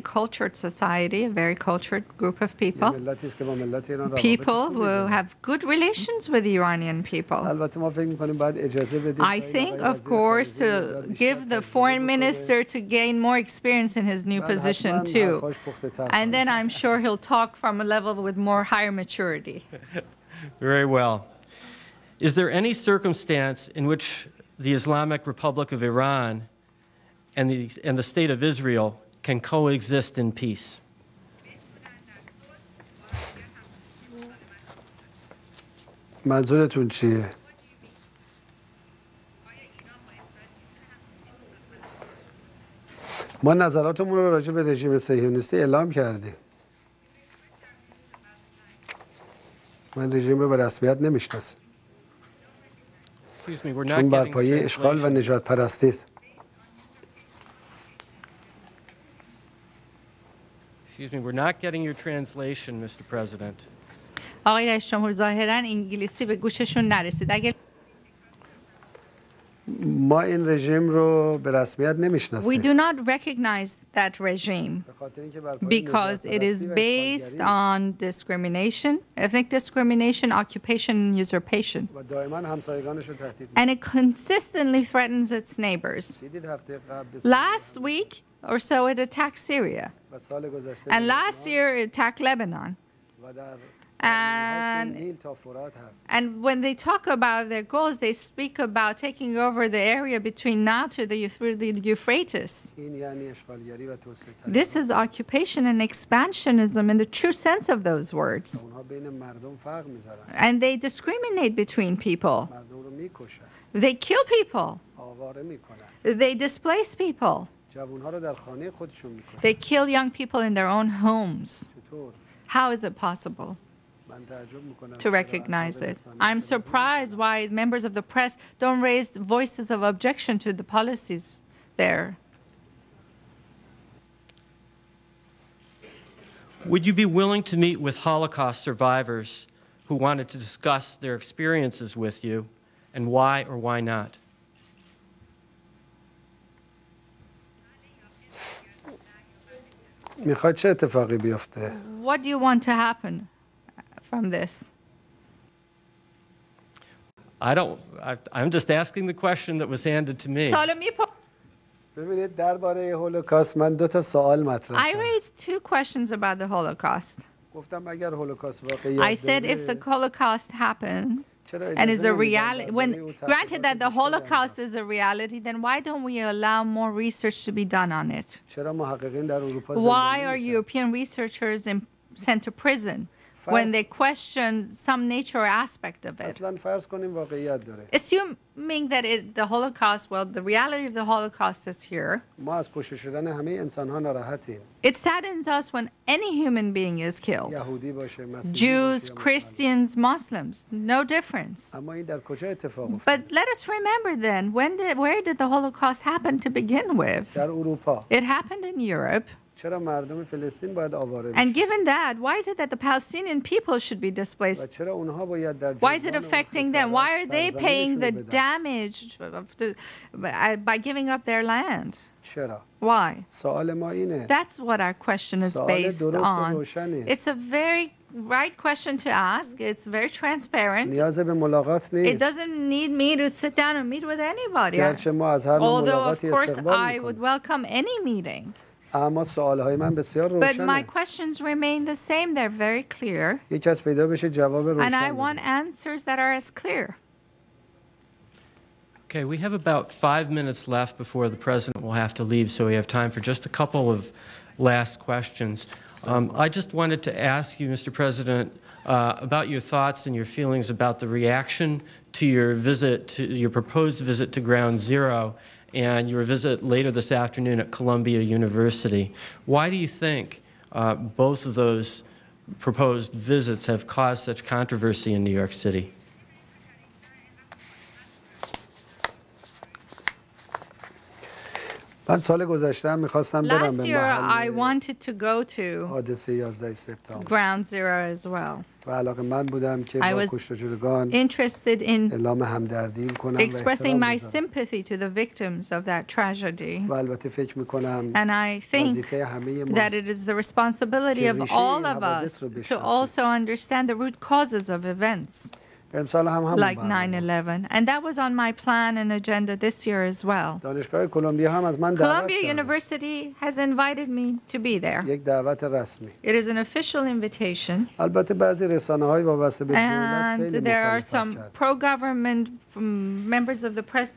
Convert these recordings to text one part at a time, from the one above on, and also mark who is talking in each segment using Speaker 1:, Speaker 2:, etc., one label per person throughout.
Speaker 1: cultured society, a very cultured group of people. People who have good relations with the Iranian people. I think, of course, to give the foreign minister to gain more experience in his new position too. And then I'm sure he'll talk from a level with more higher maturity.
Speaker 2: Very well. Is there any circumstance in which the Islamic Republic of Iran and the State of Israel can coexist in peace?
Speaker 3: منظورتون چیه؟ ما نظراتمون رو راجع به رژیم صهیونیستی اعلام کردیم. من رژیم رو به رسمیت نمیشناسم. چون بر پایه اشغال و نجات پرستی است.
Speaker 2: Excuse me, we're not getting your translation, Mr. President.
Speaker 1: آقای رئیس جمهور ظاهراً انگلیسی به گوششون نرسید. اگر
Speaker 3: ما این رژیم رو به رسمیت نمیشناسیم.
Speaker 1: We do not recognize that regime because it is based on discrimination, ethnic discrimination, occupation, and usurpation. And it consistently threatens its neighbors. Last week or so, it attacked Syria. And last year, it attacked Lebanon. And when they talk about their goals, they speak about taking over the area between now to the Euphrates. This is occupation and expansionism in the true sense of those words. And they discriminate between people. They kill people. They displace people. They kill young people in their own homes. How is it possible to recognize it? I'm surprised why members of the press don't raise voices of objection to the policies there.
Speaker 2: Would you be willing to meet with Holocaust survivors who wanted to discuss their experiences with you, and why or why not?
Speaker 3: میخواد چه اتفاقی بیفته؟
Speaker 1: What do you want to happen from this?
Speaker 2: I'm just asking the question that was handed to me.
Speaker 3: ببینید درباره هولوکاست من دو تا سوال مطرح
Speaker 1: I raised two questions about the Holocaust.
Speaker 3: گفتم اگر هولوکاست واقعیت
Speaker 1: I said if the Holocaust happened and is a reality, granted that the Holocaust is a reality, then why don't we allow more research to be done on it? Why are European researchers sent to prison when they question some nature or aspect of it? Assuming that the Holocaust, well, the reality of the Holocaust is here. It saddens us when any human being is killed. Jews, Christians, Muslims, no difference. But let us remember then, where did the Holocaust happen to begin with? It happened in Europe. And given that, why is it that the Palestinian people should be displaced? Why is it affecting them? Why are they paying the damage by giving up their land? Why? That's what our question is based on. It's a very right question to ask. It's very transparent. It doesn't need me to sit down and meet with anybody. Although, of course, I would welcome any meeting. But my questions remain the same. They're very clear. And I want answers that are as clear.
Speaker 2: Okay, we have about 5 minutes left before the President will have to leave, so we have time for just a couple of last questions. I just wanted to ask you, Mr. President, about your thoughts and your feelings about the reaction to your visit, to your proposed visit to Ground Zero, and your visit later this afternoon at Columbia University. Why do you think both of those proposed visits have caused such controversy in New York City?
Speaker 3: من سال گذشته هم می‌خواستم برم
Speaker 1: Last
Speaker 3: به
Speaker 1: year, I
Speaker 3: محل
Speaker 1: wanted to go to
Speaker 3: حادثه 11 سپتامبر
Speaker 1: Ground Zero as well.
Speaker 3: و علاقه‌مند بودم که
Speaker 1: I
Speaker 3: با
Speaker 1: was
Speaker 3: کشته
Speaker 1: interested in
Speaker 3: اعلام همدردی کنم و
Speaker 1: expressing
Speaker 3: احترام
Speaker 1: my
Speaker 3: بذارم
Speaker 1: sympathy to the victims of that tragedy.
Speaker 3: و البته فکر می‌کنم
Speaker 1: And I think
Speaker 3: وظیفه همه
Speaker 1: that
Speaker 3: ماست
Speaker 1: it is the responsibility of all of us to also understand the root causes of events
Speaker 3: امسال هم همون
Speaker 1: like
Speaker 3: برنامه
Speaker 1: 9/11. And that was on my plan and agenda this year as well.
Speaker 3: دانشگاه کلمبیا هم از من دعوت
Speaker 1: Columbia
Speaker 3: کرد
Speaker 1: University has invited me to be there.
Speaker 3: یک دعوت رسمی
Speaker 1: It is an official invitation.
Speaker 3: البته بعضی رسانه‌های وابسته به دولت خیلی
Speaker 1: And there are
Speaker 3: مخالفت
Speaker 1: some
Speaker 3: کردند
Speaker 1: pro-government members of the press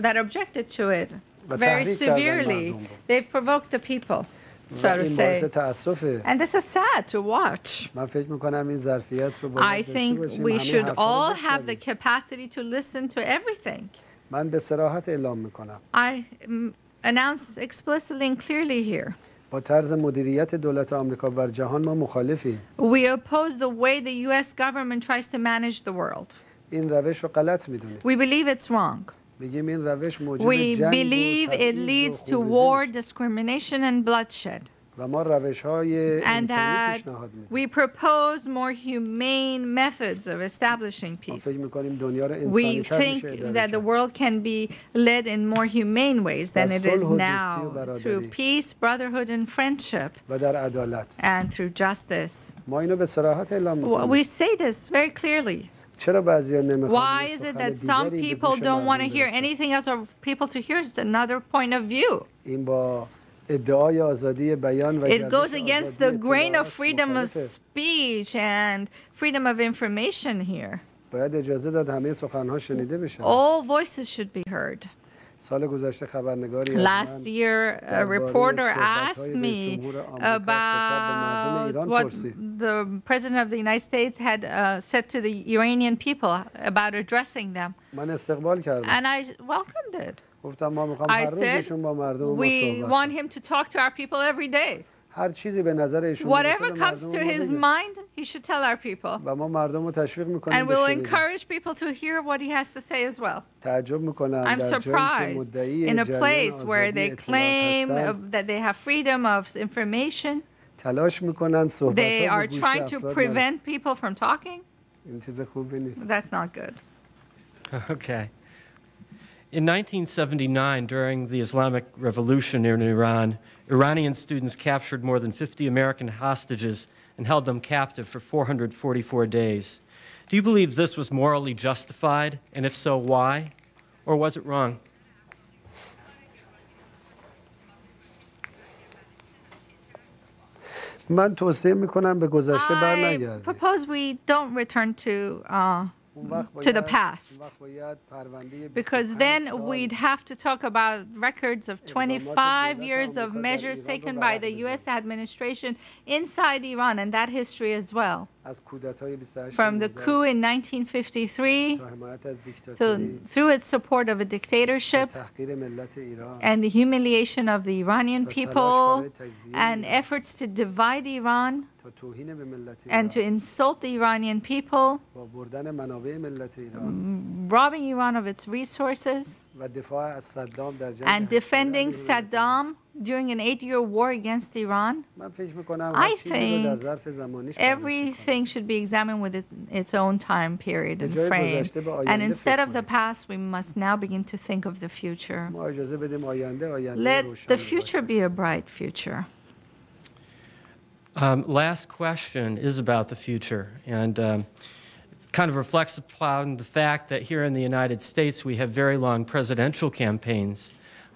Speaker 1: that objected to it
Speaker 3: و
Speaker 1: very
Speaker 3: تحریک کردن
Speaker 1: severely.
Speaker 3: مردم رو.
Speaker 1: They've provoked the people,
Speaker 3: و
Speaker 1: so to
Speaker 3: این باعث
Speaker 1: say.
Speaker 3: تأسفه
Speaker 1: And this is sad to watch.
Speaker 3: من فکر می‌کنم این ظرفیت رو
Speaker 1: I
Speaker 3: باید داشته
Speaker 1: think
Speaker 3: باشیم
Speaker 1: we
Speaker 3: همه
Speaker 1: should
Speaker 3: حرفا رو
Speaker 1: all have the
Speaker 3: بشنویم.
Speaker 1: capacity to listen to everything.
Speaker 3: من به صراحت اعلام می‌کنم
Speaker 1: I announce explicitly and clearly here.
Speaker 3: با طرز مدیریت دولت آمریکا بر جهان ما مخالفیم
Speaker 1: We oppose the way the U.S. government tries to manage the world.
Speaker 3: این روش رو غلط می‌دونیم
Speaker 1: We believe it's wrong.
Speaker 3: میگیم این روش موجب
Speaker 1: We
Speaker 3: جنگ و
Speaker 1: believe it
Speaker 3: تبعیض
Speaker 1: leads
Speaker 3: و
Speaker 1: to
Speaker 3: خونریزی
Speaker 1: war,
Speaker 3: میشه.
Speaker 1: discrimination, and bloodshed.
Speaker 3: و ما روش‌های
Speaker 1: And
Speaker 3: انسانی
Speaker 1: that
Speaker 3: پیشنهاد میدیم
Speaker 1: we propose more humane methods of establishing
Speaker 3: ما
Speaker 1: peace.
Speaker 3: فکر می‌کنیم دنیا رو
Speaker 1: We
Speaker 3: انسانی‌تر
Speaker 1: think
Speaker 3: میشه اداره
Speaker 1: that the
Speaker 3: کرد.
Speaker 1: world can be led in more humane ways than it is
Speaker 3: صلح و دوستی و
Speaker 1: now,
Speaker 3: برادری.
Speaker 1: through peace, brotherhood, and friendship,
Speaker 3: و در عدالت
Speaker 1: and through justice.
Speaker 3: ما اینو به صراحت اعلام
Speaker 1: We
Speaker 3: می‌کنیم
Speaker 1: say this very clearly.
Speaker 3: چرا بعضیا نمی‌خوان
Speaker 1: Why is it that some people don't want to hear anything else or people to hear another point of view?
Speaker 3: این با ادعای آزادی بیان و
Speaker 1: It
Speaker 3: گردش
Speaker 1: goes against
Speaker 3: آزادی
Speaker 1: the grain of
Speaker 3: اطلاعات
Speaker 1: freedom of
Speaker 3: مخالفه.
Speaker 1: speech and freedom of information here.
Speaker 3: باید اجازه داد همه سخن‌ها شنیده بشن
Speaker 1: All voices should be heard.
Speaker 3: سال گذشته خبرنگاری از
Speaker 1: Last
Speaker 3: من
Speaker 1: year, a
Speaker 3: درباره
Speaker 1: reporter
Speaker 3: صحبت‌های
Speaker 1: asked
Speaker 3: رئیس
Speaker 1: me
Speaker 3: جمهور آمریکا خطاب به مردم
Speaker 1: about
Speaker 3: ایران
Speaker 1: what
Speaker 3: پرسید.
Speaker 1: the president of the United States had said to the Iranian people about addressing them.
Speaker 3: من استقبال کردم
Speaker 1: And I welcomed it.
Speaker 3: گفتم ما می‌خوام
Speaker 1: I
Speaker 3: هر روز
Speaker 1: said,
Speaker 3: ایشون با مردم ما
Speaker 1: we
Speaker 3: صحبت
Speaker 1: want
Speaker 3: کنیم.
Speaker 1: him to talk to our people every day.
Speaker 3: هر چیزی به نظر ایشون میرسه
Speaker 1: Whatever
Speaker 3: به
Speaker 1: comes
Speaker 3: مردم
Speaker 1: to
Speaker 3: ما
Speaker 1: his
Speaker 3: بگه.
Speaker 1: mind, he should tell our people.
Speaker 3: و ما مردم رو تشویق می‌کنیم
Speaker 1: And
Speaker 3: به
Speaker 1: we'll
Speaker 3: شنیدن.
Speaker 1: encourage people to hear what he has to say as well.
Speaker 3: تعجب می‌کنم
Speaker 1: I'm
Speaker 3: در جایی که
Speaker 1: surprised
Speaker 3: مدعی
Speaker 1: in a
Speaker 3: جریان
Speaker 1: place where
Speaker 3: آزادی
Speaker 1: they
Speaker 3: اطلاعات
Speaker 1: claim
Speaker 3: هستند
Speaker 1: that they have freedom of information.
Speaker 3: تلاش می‌کنن
Speaker 1: They
Speaker 3: صحبت‌ها
Speaker 1: are
Speaker 3: به گوش
Speaker 1: trying to
Speaker 3: افراد
Speaker 1: prevent people from talking.
Speaker 3: این چیز خوبی نیست
Speaker 1: That's not good.
Speaker 2: Okay. In 1979, during the Islamic Revolution in Iran, Iranian students captured more than 50 American hostages and held them captive for 444 days. Do you believe this was morally justified? And if so, why? Or was it wrong?
Speaker 3: من توصیه میکنم به گذشته
Speaker 1: I
Speaker 3: برنگردیم
Speaker 1: propose we don't return to the past, because then we'd have to talk about records of 25 years of measures taken by the U.S. administration inside Iran, and that history as well. From the coup in 1953 through its support of a dictatorship and the humiliation of the Iranian people and efforts to divide Iran and to insult the Iranian people, robbing Iran of its resources, and defending Saddam during an 8-year war against Iran. I think everything should be examined with its own time period and frame. And instead of the past, we must now begin to think of the future. Let the future be a bright future.
Speaker 2: Last question is about the future, and it kind of reflects upon the fact that here in the United States we have very long presidential campaigns,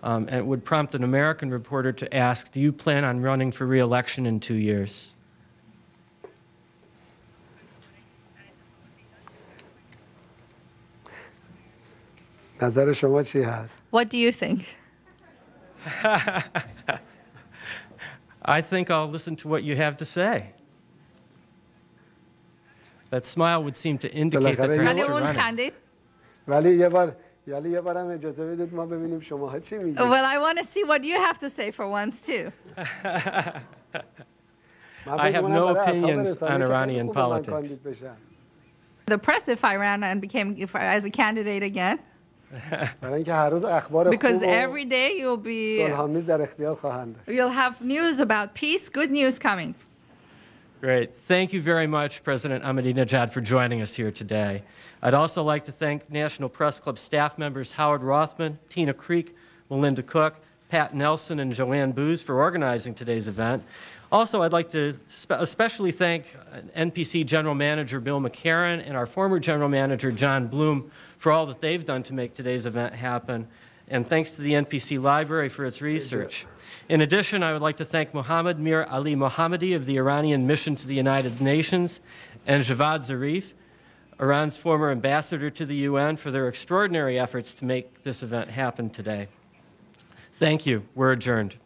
Speaker 2: and it would prompt an American reporter to ask, do you plan on running for re-election in 2 years?
Speaker 3: نظر شما چی هست؟
Speaker 1: What do you think?
Speaker 2: I think I'll listen to what you have to say. That smile would seem to indicate that perhaps you're running.
Speaker 3: ولی یه بارم اجازه بدید ما ببینیم شماها چی میگید.
Speaker 1: Well, I want to see what you have to say for once too.
Speaker 2: I have no opinions on Iranian politics.
Speaker 1: The press, if I ran and became as a candidate again.
Speaker 3: برای اینکه هر روز اخبار
Speaker 1: Because
Speaker 3: خوب
Speaker 1: every
Speaker 3: و
Speaker 1: day
Speaker 3: صلح‌آمیز در اختیار خواهند داشت.
Speaker 1: you'll have news about peace, good news coming.
Speaker 2: Great. Thank you very much, President Ahmadinejad, for joining us here today. I'd also like to thank National Press Club staff members Howard Rothman, Tina Creek, Melinda Cook, Pat Nelson, and Joanne Booz for organizing today's event. Also, I'd like to especially thank NPC General Manager Bill McCarron and our former General Manager John Bloom for all that they've done to make today's event happen. And thanks to the NPC Library for its research. In addition, I would like to thank Mohammad Mir Ali Mohammadi of the Iranian Mission to the United Nations and Javad Zarif, Iran's former ambassador to the UN, for their extraordinary efforts to make this event happen today. Thank you. We're adjourned.